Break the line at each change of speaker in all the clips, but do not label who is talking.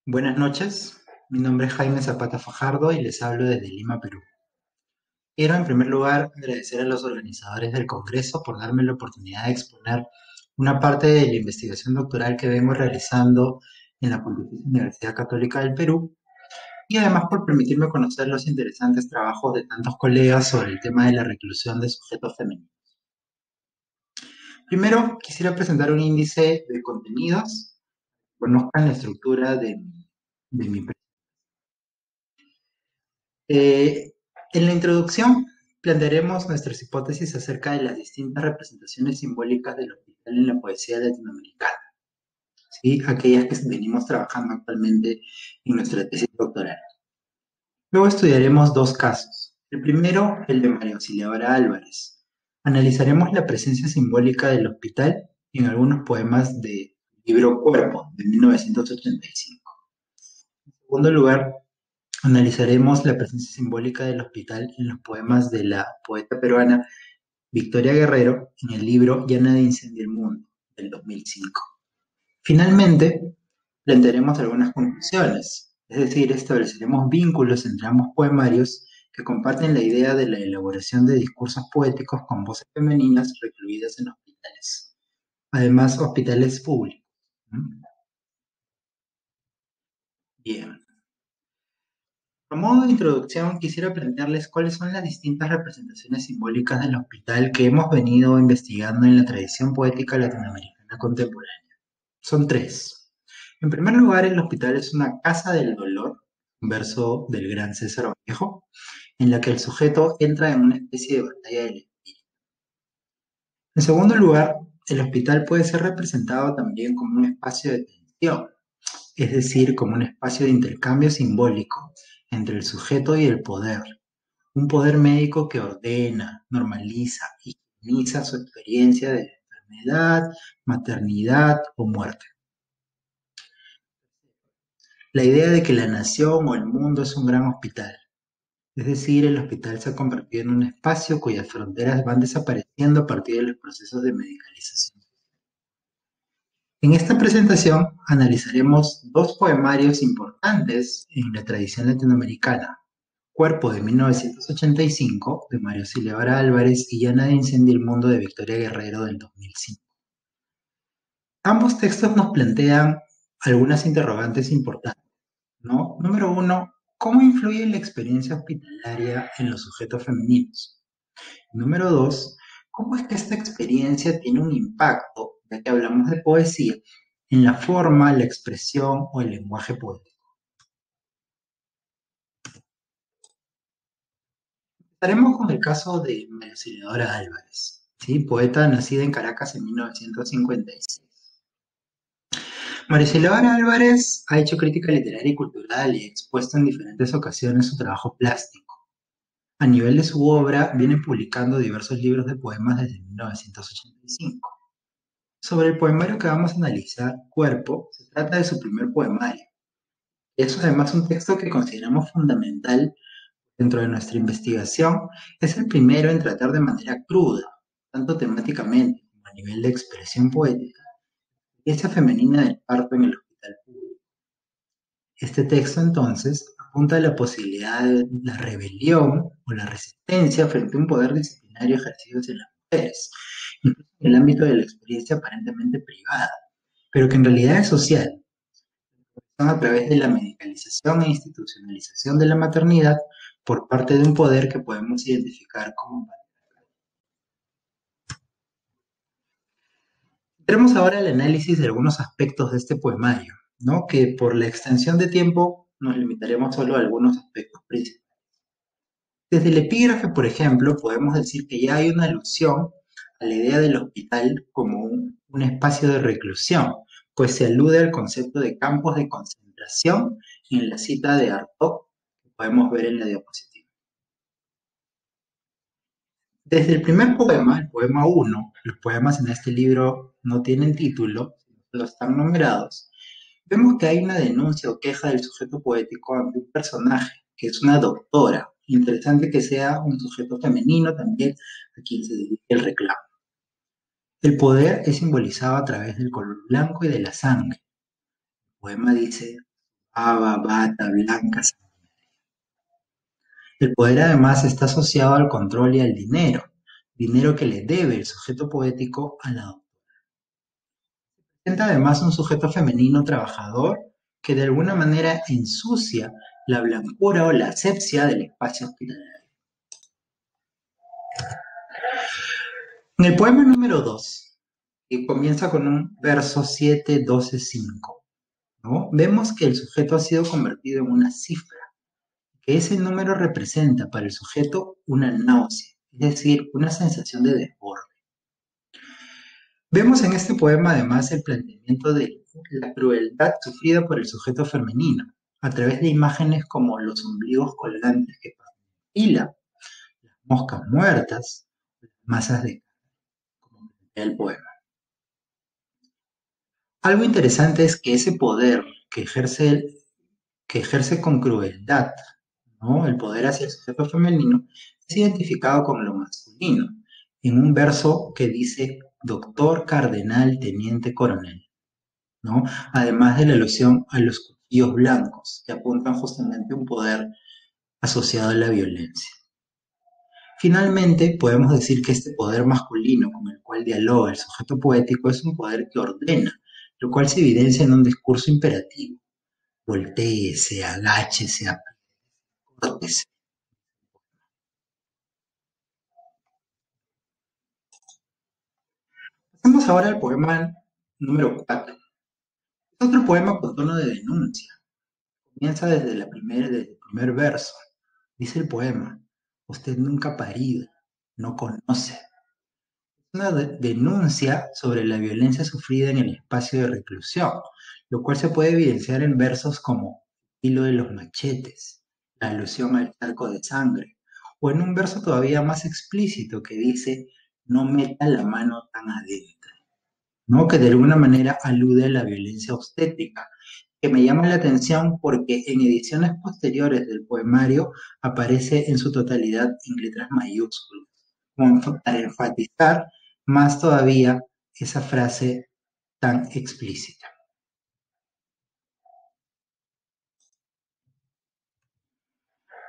Buenas noches, mi nombre es Jaime Zapata Fajardo y les hablo desde Lima, Perú. Quiero en primer lugar agradecer a los organizadores del Congreso por darme la oportunidad de exponer una parte de la investigación doctoral que vengo realizando en la Pontificia Universidad Católica del Perú y además por permitirme conocer los interesantes trabajos de tantos colegas sobre el tema de la reclusión de sujetos femeninos. Primero, quisiera presentar un índice de contenidos, conozcan la estructura de mi Eh, en la introducción plantearemos nuestras hipótesis acerca de las distintas representaciones simbólicas del hospital en la poesía latinoamericana, ¿sí? Aquellas que venimos trabajando actualmente en nuestra tesis doctoral. Luego estudiaremos dos casos. El primero, el de María Auxiliadora Álvarez. Analizaremos la presencia simbólica del hospital en algunos poemas del libro Cuerpo, de 1985. En segundo lugar, analizaremos la presencia simbólica del hospital en los poemas de la poeta peruana Victoria Guerrero en el libro Ya nadie incendia el mundo, del 2005. Finalmente, plantearemos algunas conclusiones, es decir, estableceremos vínculos entre ambos poemarios que comparten la idea de la elaboración de discursos poéticos con voces femeninas recluidas en hospitales, además hospitales públicos. Bien. A modo de introducción, quisiera plantearles cuáles son las distintas representaciones simbólicas del hospital que hemos venido investigando en la tradición poética latinoamericana contemporánea. Son tres. En primer lugar, el hospital es una casa del dolor, un verso del gran César Vallejo, en la que el sujeto entra en una especie de batalla del espíritu. En segundo lugar, el hospital puede ser representado también como un espacio de tensión, es decir, como un espacio de intercambio simbólico entre el sujeto y el poder. Un poder médico que ordena, normaliza y higieniza su experiencia de enfermedad, maternidad o muerte. La idea de que la nación o el mundo es un gran hospital, es decir, el hospital se ha convertido en un espacio cuyas fronteras van desapareciendo a partir de los procesos de medicalización. En esta presentación analizaremos dos poemarios importantes en la tradición latinoamericana: Cuerpo de 1985 de María Auxiliadora Álvarez y Ya nadie incendia el mundo de Victoria Guerrero del 2005. Ambos textos nos plantean algunas interrogantes importantes, ¿no? Número uno, ¿cómo influye la experiencia hospitalaria en los sujetos femeninos? Número dos, ¿cómo es que esta experiencia tiene un impacto, ya que hablamos de poesía, en la forma, la expresión o el lenguaje poético? Estaremos con el caso de María Auxiliadora Álvarez, ¿sí? Poeta nacida en Caracas en 1956. María Auxiliadora Álvarez ha hecho crítica literaria y cultural y ha expuesto en diferentes ocasiones su trabajo plástico. A nivel de su obra, viene publicando diversos libros de poemas desde 1985. Sobre el poemario que vamos a analizar, Cuerpo, se trata de su primer poemario. Es además un texto que consideramos fundamental dentro de nuestra investigación. Es el primero en tratar de manera cruda, tanto temáticamente como a nivel de expresión poética, la experiencia femenina del parto en el hospital público. Este texto entonces apunta a la posibilidad de la rebelión o la resistencia frente a un poder disciplinario ejercido en las mujeres, incluso en el ámbito de la experiencia aparentemente privada, pero que en realidad es social, a través de la medicalización e institucionalización de la maternidad por parte de un poder que podemos identificar como... Entremos ahora al análisis de algunos aspectos de este poemario, ¿no? Que por la extensión de tiempo nos limitaremos solo a algunos aspectos principales. Desde el epígrafe, por ejemplo, podemos decir que ya hay una alusión a la idea del hospital como un espacio de reclusión, pues se alude al concepto de campos de concentración en la cita de Artaud que podemos ver en la diapositiva. Desde el primer poema, el poema uno, los poemas en este libro no tienen título, solo están numerados, vemos que hay una denuncia o queja del sujeto poético ante un personaje, que es una doctora. Interesante que sea un sujeto femenino también a quien se dirige el reclamo. El poder es simbolizado a través del color blanco y de la sangre. El poema dice: Baba, bata, blanca. El poder además está asociado al control y al dinero que le debe el sujeto poético a la doctora. Presenta además un sujeto femenino trabajador que de alguna manera ensucia la blancura o la asepsia del espacio hospitalario. En el poema número 2, que comienza con un verso 7, 12, 5, ¿no? Vemos que el sujeto ha sido convertido en una cifra, que ese número representa para el sujeto una náusea, es decir, una sensación de desborde. Vemos en este poema además el planteamiento de la crueldad sufrida por el sujeto femenino, a través de imágenes como los ombligos colgantes que hila, las moscas muertas, masas de como plantea el poema. Algo interesante es que ese poder que ejerce con crueldad, ¿no? El poder hacia el sujeto femenino, es identificado con lo masculino, en un verso que dice doctor, cardenal, teniente, coronel, ¿no? Además de la alusión a los cuchillos blancos, que apuntan justamente a un poder asociado a la violencia. Finalmente, podemos decir que este poder masculino con el cual dialoga el sujeto poético es un poder que ordena, lo cual se evidencia en un discurso imperativo. Voltéese, agáchese, acórtese. Pasemos ahora al poema número 4. Es otro poema con tono de denuncia. Comienza desde el primer verso. Dice el poema, usted nunca ha parido, no conoce. Una denuncia sobre la violencia sufrida en el espacio de reclusión, lo cual se puede evidenciar en versos como hilo de los machetes, la alusión al charco de sangre, o en un verso todavía más explícito que dice no meta la mano tan adentro, ¿no? Que de alguna manera alude a la violencia obstétrica, que me llama la atención porque en ediciones posteriores del poemario aparece en su totalidad en letras mayúsculas, como para enfatizar más todavía esa frase tan explícita.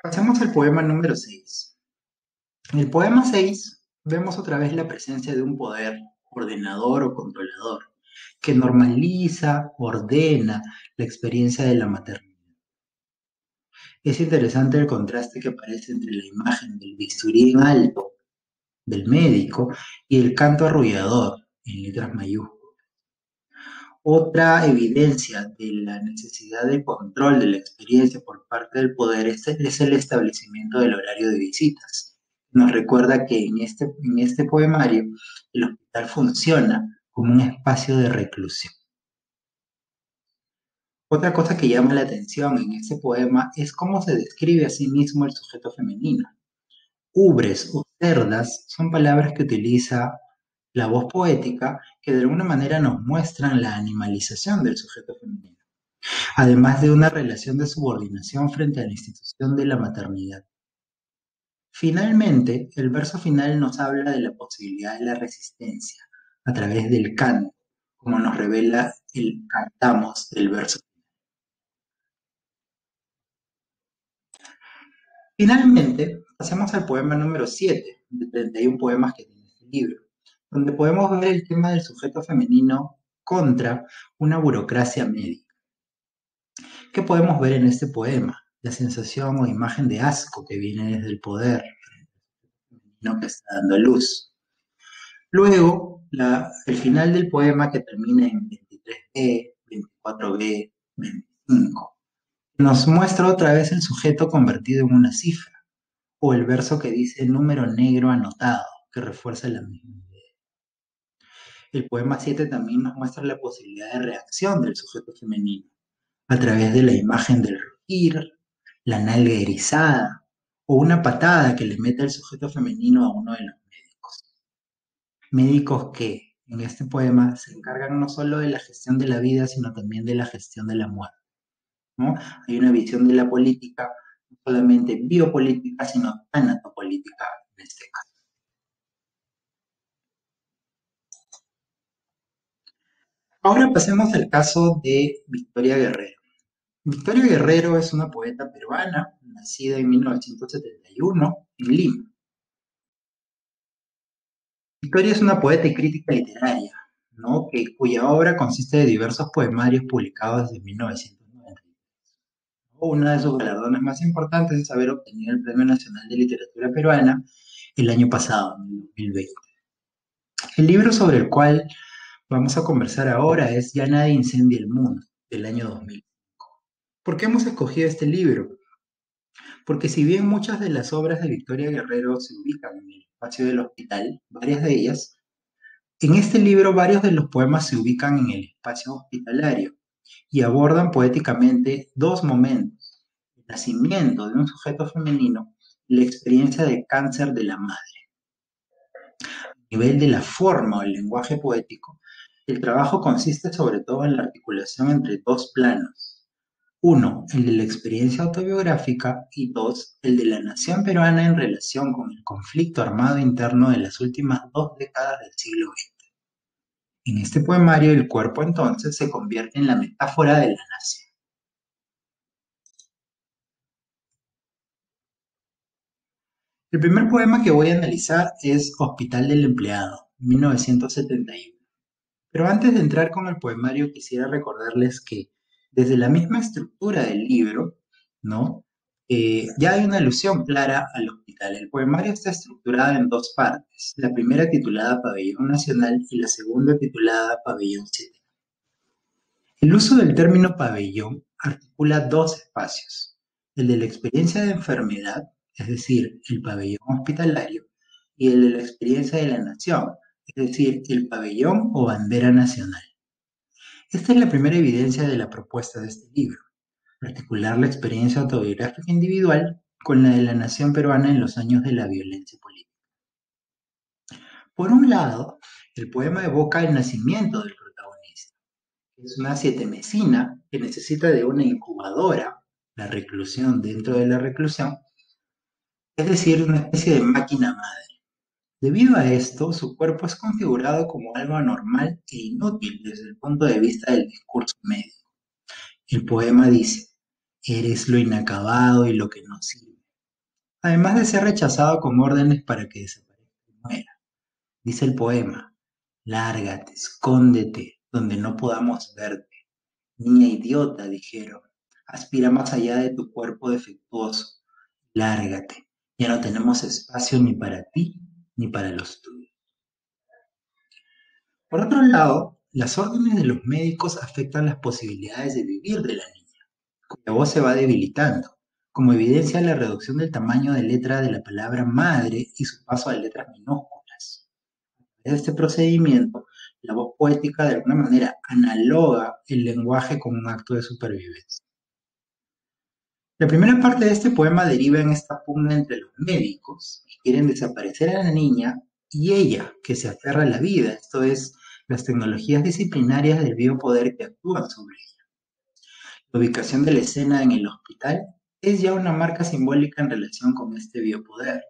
Pasemos al poema número 6. En el poema 6 vemos otra vez la presencia de un poder ordenador o controlador que normaliza, ordena la experiencia de la maternidad. Es interesante el contraste que aparece entre la imagen del bisturí en alto del médico y el canto arrullador en letras mayúsculas. Otra evidencia de la necesidad de control de la experiencia por parte del poder es el establecimiento del horario de visitas. Nos recuerda que en este poemario el hospital funciona como un espacio de reclusión. Otra cosa que llama la atención en este poema es cómo se describe a sí mismo el sujeto femenino. Ubres o cerdas son palabras que utiliza la voz poética que de alguna manera nos muestran la animalización del sujeto femenino, además de una relación de subordinación frente a la institución de la maternidad. Finalmente, el verso final nos habla de la posibilidad de la resistencia a través del canto, como nos revela el cantamos del verso. Finalmente, pasemos al poema número 7 de 31 poemas que tiene este libro, donde podemos ver el tema del sujeto femenino contra una burocracia médica. ¿Qué podemos ver en este poema? La sensación o imagen de asco que viene desde el poder, ¿no? Que está dando luz. Luego, el final del poema que termina en 23b, 24b, 25, nos muestra otra vez el sujeto convertido en una cifra, o el verso que dice número negro anotado, que refuerza la misma idea. El poema 7 también nos muestra la posibilidad de reacción del sujeto femenino, a través de la imagen del rugir, la nalga erizada, o una patada que le mete el sujeto femenino a uno de los médicos. Médicos que, en este poema, se encargan no solo de la gestión de la vida, sino también de la gestión de la muerte, ¿no? Hay una visión de la política, no solamente biopolítica, sino tanatopolítica en este caso. Ahora pasemos al caso de Victoria Guerrero. Victoria Guerrero es una poeta peruana, nacida en 1971 en Lima. Victoria es una poeta y crítica literaria, ¿no? Cuya obra consiste de diversos poemarios publicados desde 1990. Uno de sus galardones más importantes es haber obtenido el Premio Nacional de Literatura Peruana el año pasado, en el 2020. El libro sobre el cual vamos a conversar ahora es Ya nadie incendia el mundo, del año 2000. ¿Por qué hemos escogido este libro? Porque si bien muchas de las obras de Victoria Guerrero se ubican en el espacio del hospital, varias de ellas, en este libro varios de los poemas se ubican en el espacio hospitalario y abordan poéticamente dos momentos: el nacimiento de un sujeto femenino y la experiencia de cáncer de la madre. A nivel de la forma o el lenguaje poético, el trabajo consiste sobre todo en la articulación entre dos planos. Uno, el de la experiencia autobiográfica, y dos, el de la nación peruana en relación con el conflicto armado interno de las últimas 2 décadas del siglo XX. En este poemario, el cuerpo entonces se convierte en la metáfora de la nación. El primer poema que voy a analizar es Hospital del Empleado, 1971. Pero antes de entrar con el poemario, quisiera recordarles que desde la misma estructura del libro, ¿no? Ya hay una alusión clara al hospital. El poemario está estructurado en dos partes. La primera titulada Pabellón Nacional y la segunda titulada Pabellón 7. El uso del término pabellón articula dos espacios: el de la experiencia de enfermedad, es decir, el pabellón hospitalario, y el de la experiencia de la nación, es decir, el pabellón o bandera nacional. Esta es la primera evidencia de la propuesta de este libro: articular la experiencia autobiográfica individual con la de la nación peruana en los años de la violencia política. Por un lado, el poema evoca el nacimiento del protagonista. Es una sietemesina que necesita de una incubadora, la reclusión dentro de la reclusión, es decir, una especie de máquina madre. Debido a esto, su cuerpo es configurado como algo anormal e inútil desde el punto de vista del discurso médico. El poema dice: eres lo inacabado y lo que no sirve. Además de ser rechazado con órdenes para que desaparezca y muera. Dice el poema: lárgate, escóndete, donde no podamos verte. Niña idiota, dijeron, aspira más allá de tu cuerpo defectuoso. Lárgate, ya no tenemos espacio ni para ti ni para los tuyos. Por otro lado, las órdenes de los médicos afectan las posibilidades de vivir de la niña, cuya voz se va debilitando, como evidencia la reducción del tamaño de letra de la palabra madre y su paso a letras minúsculas. En este procedimiento, la voz poética de alguna manera analoga el lenguaje como un acto de supervivencia. La primera parte de este poema deriva en esta pugna entre los médicos, que quieren desaparecer a la niña, y ella, que se aferra a la vida, esto es, las tecnologías disciplinarias del biopoder que actúan sobre ella. La ubicación de la escena en el hospital es ya una marca simbólica en relación con este biopoder.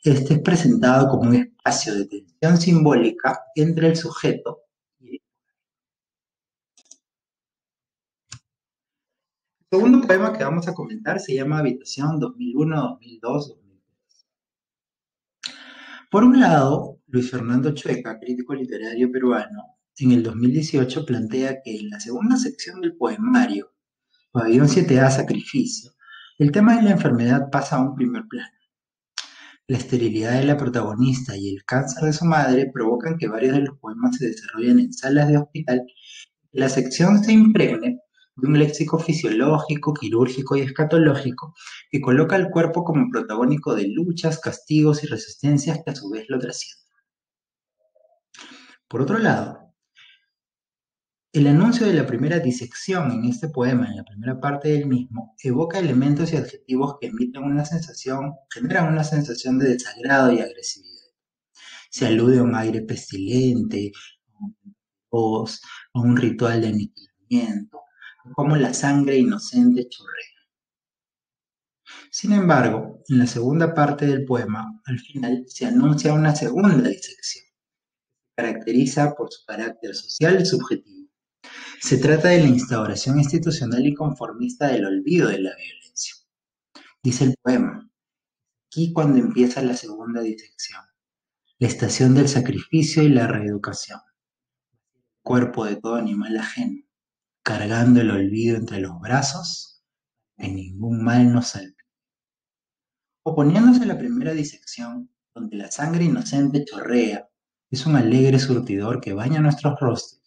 Este es presentado como un espacio de tensión simbólica entre el sujeto y el... El segundo poema que vamos a comentar se llama Habitación 2001-2002-2003. Por un lado, Luis Fernando Chueca, crítico literario peruano, en el 2018 plantea que en la segunda sección del poemario, Pabellón 7A Sacrificio, el tema de la enfermedad pasa a un primer plano. La esterilidad de la protagonista y el cáncer de su madre provocan que varios de los poemas se desarrollen en salas de hospital. La sección se impregne de un léxico fisiológico, quirúrgico y escatológico que coloca al cuerpo como protagónico de luchas, castigos y resistencias que a su vez lo trascienden. Por otro lado, el anuncio de la primera disección en este poema, en la primera parte del mismo, evoca elementos y adjetivos que generan una sensación de desagrado y agresividad. Se alude a un aire pestilente, a un ritual de aniquilamiento, como la sangre inocente chorrea. Sin embargo, en la segunda parte del poema, al final, se anuncia una segunda disección, que se caracteriza por su carácter social y subjetivo. Se trata de la instauración institucional y conformista del olvido de la violencia. Dice el poema, aquí cuando empieza la segunda disección, la estación del sacrificio y la reeducación, cuerpo de todo animal ajeno, cargando el olvido entre los brazos, que ningún mal nos salve. Oponiéndose a la primera disección, donde la sangre inocente chorrea, es un alegre surtidor que baña nuestros rostros.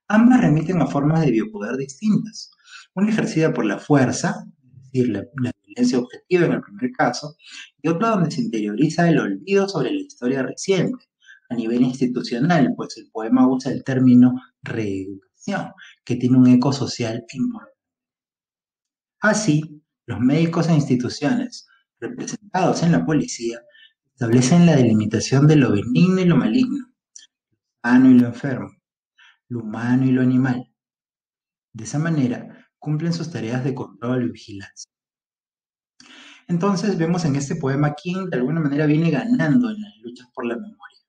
Ambas remiten a formas de biopoder distintas, una ejercida por la fuerza, es decir, la violencia objetiva en el primer caso, y otra donde se interioriza el olvido sobre la historia reciente, a nivel institucional, pues el poema usa el término reeducación, que tiene un eco social importante. Así, los médicos e instituciones representados en la policía establecen la delimitación de lo benigno y lo maligno, lo sano y lo enfermo, lo humano y lo animal. De esa manera, cumplen sus tareas de control y vigilancia. Entonces vemos en este poema quién de alguna manera viene ganando en las luchas por la memoria.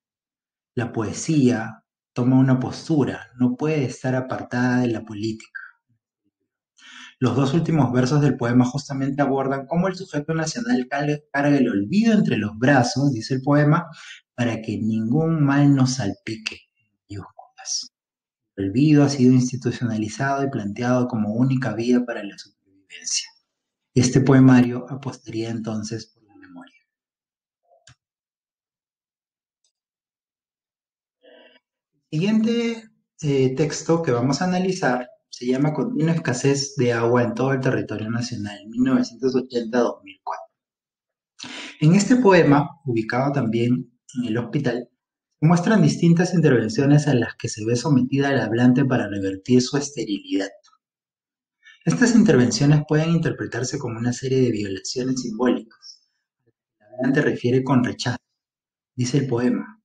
La poesía toma una postura, no puede estar apartada de la política. Los dos últimos versos del poema justamente abordan cómo el sujeto nacional carga el olvido entre los brazos, dice el poema, para que ningún mal nos salpique. Mayúsculas. El olvido ha sido institucionalizado y planteado como única vía para la supervivencia. Este poemario apostaría entonces por la memoria. El siguiente texto que vamos a analizar se llama Continua escasez de agua en todo el territorio nacional, 1980-2004. En este poema, ubicado también en el hospital, se muestran distintas intervenciones a las que se ve sometida el hablante para revertir su esterilidad. Estas intervenciones pueden interpretarse como una serie de violaciones simbólicas. El hablante refiere con rechazo. Dice el poema,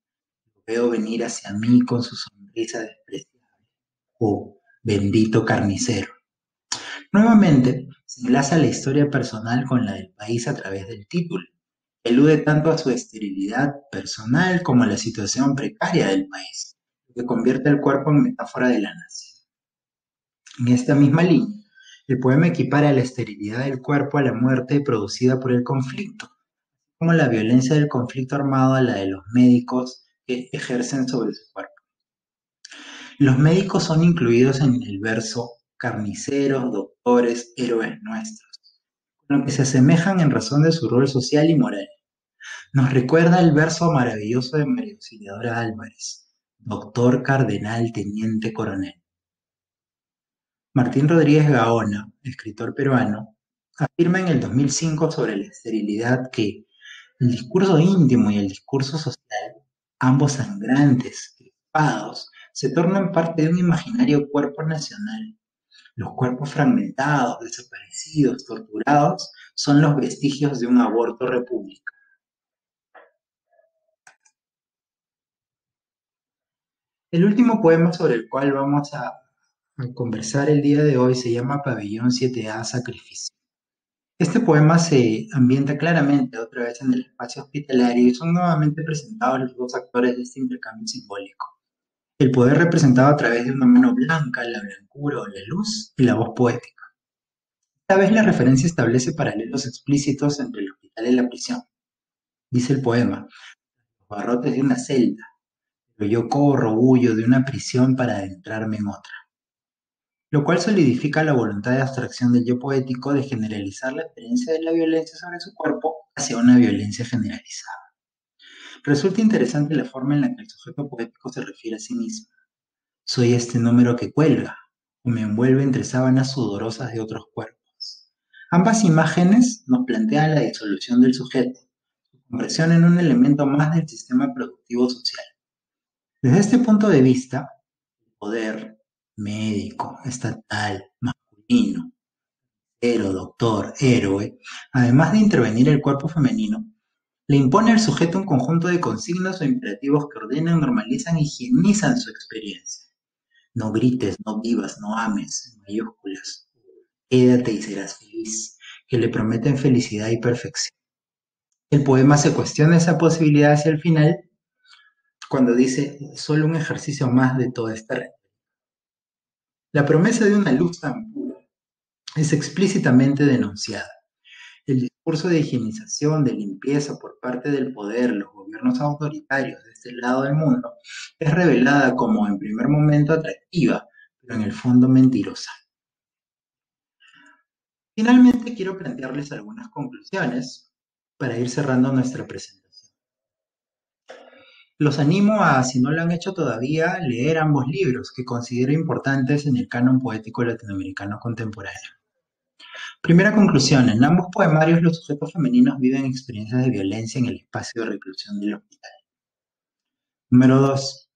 lo veo venir hacia mí con su sonrisa despreciable. Oh, bendito carnicero. Nuevamente, se enlaza la historia personal con la del país a través del título. Elude tanto a su esterilidad personal como a la situación precaria del país, lo que convierte el cuerpo en metáfora de la nación. En esta misma línea, el poema equipara la esterilidad del cuerpo a la muerte producida por el conflicto, como la violencia del conflicto armado a la de los médicos que ejercen sobre su cuerpo. Los médicos son incluidos en el verso carniceros, doctores, héroes nuestros, con lo que se asemejan en razón de su rol social y moral. Nos recuerda el verso maravilloso de María Auxiliadora Álvarez, doctor, cardenal, teniente, coronel. Martín Rodríguez Gaona, escritor peruano, afirma en el 2005 sobre la esterilidad que el discurso íntimo y el discurso social, ambos sangrantes, crispados, se tornan parte de un imaginario cuerpo nacional. Los cuerpos fragmentados, desaparecidos, torturados, son los vestigios de un aborto republicano. El último poema sobre el cual vamos a conversar el día de hoy se llama Pabellón 7A Sacrificio. Este poema se ambienta claramente otra vez en el espacio hospitalario y son nuevamente presentados los dos actores de este intercambio simbólico. El poder representado a través de una mano blanca, la blancura o la luz, y la voz poética. Esta vez la referencia establece paralelos explícitos entre el hospital y la prisión. Dice el poema, los barrotes de una celda, pero yo corro, huyo de una prisión para adentrarme en otra. Lo cual solidifica la voluntad de abstracción del yo poético de generalizar la experiencia de la violencia sobre su cuerpo hacia una violencia generalizada. Resulta interesante la forma en la que el sujeto poético se refiere a sí mismo. Soy este número que cuelga, o me envuelve entre sábanas sudorosas de otros cuerpos. Ambas imágenes nos plantean la disolución del sujeto, su conversión en un elemento más del sistema productivo social. Desde este punto de vista, el poder médico, estatal, masculino, doctor, héroe, además de intervenir el cuerpo femenino, le impone al sujeto un conjunto de consignas o imperativos que ordenan, normalizan y higienizan su experiencia. No grites, no vivas, no ames, en mayúsculas. Quédate y serás feliz, que le prometen felicidad y perfección. El poema se cuestiona esa posibilidad hacia el final cuando dice solo un ejercicio más de toda esta red. La promesa de una luz tan pura es explícitamente denunciada. El discurso de higienización, de limpieza por parte del poder, los gobiernos autoritarios de este lado del mundo, es revelada como en primer momento atractiva, pero en el fondo mentirosa. Finalmente, quiero plantearles algunas conclusiones para ir cerrando nuestra presentación. Los animo a, si no lo han hecho todavía, leer ambos libros que considero importantes en el canon poético latinoamericano contemporáneo. Primera conclusión, en ambos poemarios los sujetos femeninos viven experiencias de violencia en el espacio de reclusión del hospital. Número 2.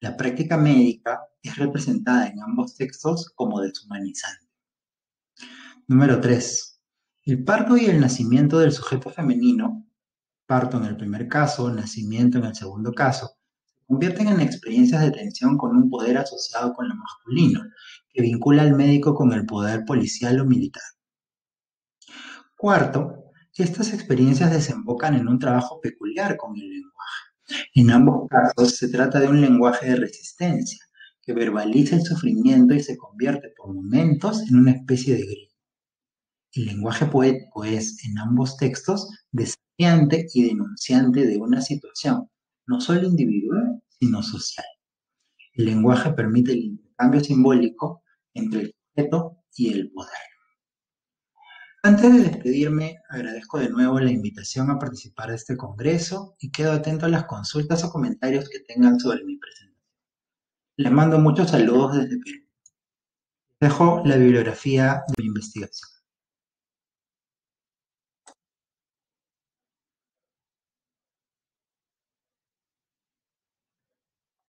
La práctica médica es representada en ambos textos como deshumanizante. Número 3. El parto y el nacimiento del sujeto femenino, parto en el primer caso, nacimiento en el segundo caso, se convierten en experiencias de tensión con un poder asociado con lo masculino, que vincula al médico con el poder policial o militar. Cuarto, estas experiencias desembocan en un trabajo peculiar con el lenguaje. En ambos casos se trata de un lenguaje de resistencia, que verbaliza el sufrimiento y se convierte por momentos en una especie de grito. El lenguaje poético es, en ambos textos, desafiante y denunciante de una situación, no solo individual, sino social. El lenguaje permite el intercambio simbólico entre el sujeto y el poder. Antes de despedirme, agradezco de nuevo la invitación a participar de este congreso y quedo atento a las consultas o comentarios que tengan sobre mi presentación. Les mando muchos saludos desde Perú. Dejo la bibliografía de mi investigación.